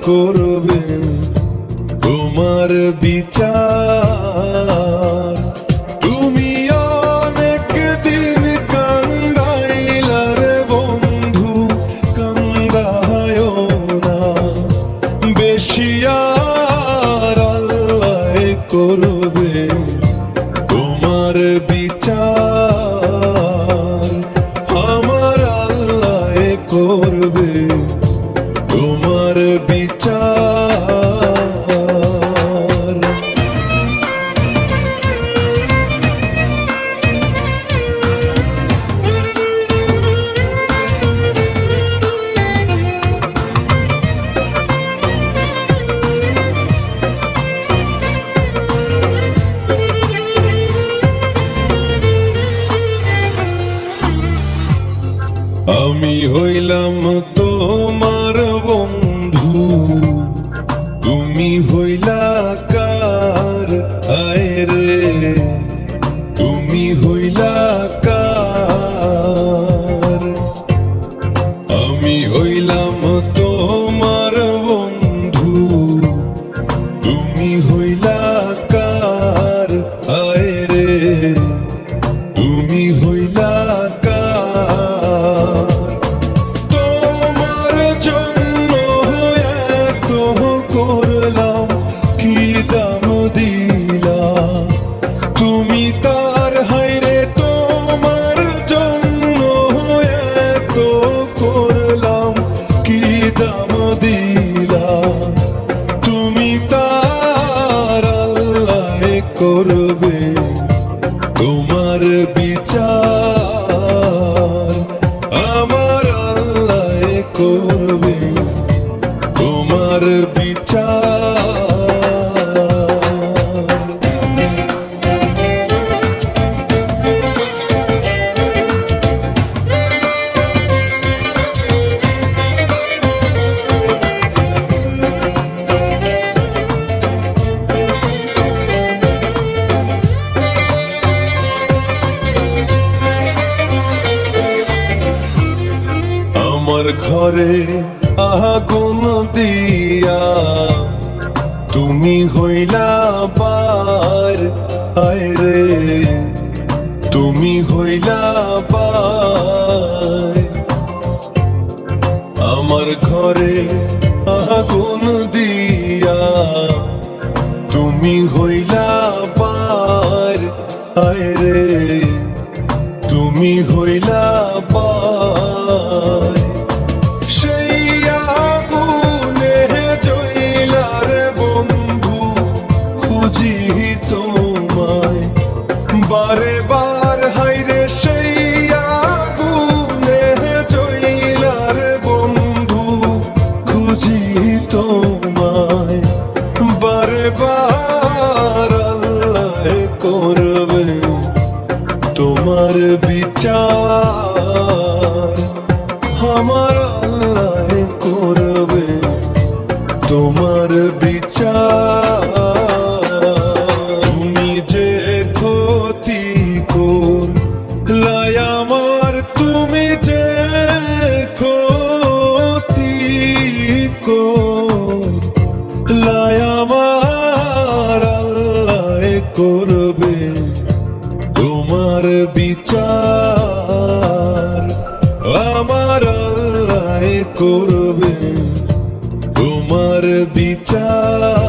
করবে তোমার বিচার। তুমি অনেক দিন কান্দাইলার বন্ধু, কান্দায় না বেশি, আর আল্লাহ করবে তোমার বিচার। আমার আল্লাহ করবে তোমার বিচার। আমি হইলাম তোমার বন্ধু, তুমি হইলা কার? আয় রে তুমি হইলা কার? আমি হইলাম তোমার বন্ধু, তুমি হইলা কার? আয় রে তুমি হইলা কার? তোমার জন্য এত করলাম, কি দাম দিলাম তুমি তার? হায়রে তোমার জন্য এত করলাম, কি দাম দিলাম তুমি তার? আল্লাহ করবে তোমার বিচার। আমার আল্লাহ করবে তোমার বিচার। আমার ঘরে আগুন দিয়া তুমি হইলা বার। আয় রে তুমি হইলা বার। আমার ঘরে আগুন দিয়া তুমি হইলা বার। আয় রে তুমি হইলা বার। সেই আগুনে জইলার বন্ধু, খুঁজি তোমায় বারে বার। হায়রে সেই আগুনে জইলার বন্ধু, খুঁজি তোমায় বারে বার। আল্লাহ করবে তোমার বিচার। আমার আল্লাহ করবে তোমার বিচার। তুমি যে ক্ষতি করলাই আমার, তুমি যে ক্ষতি করলাই আমার, আল্লাহ করবে তোমার বিচার। আমার আল্লাহ করবে তোমার বিচার।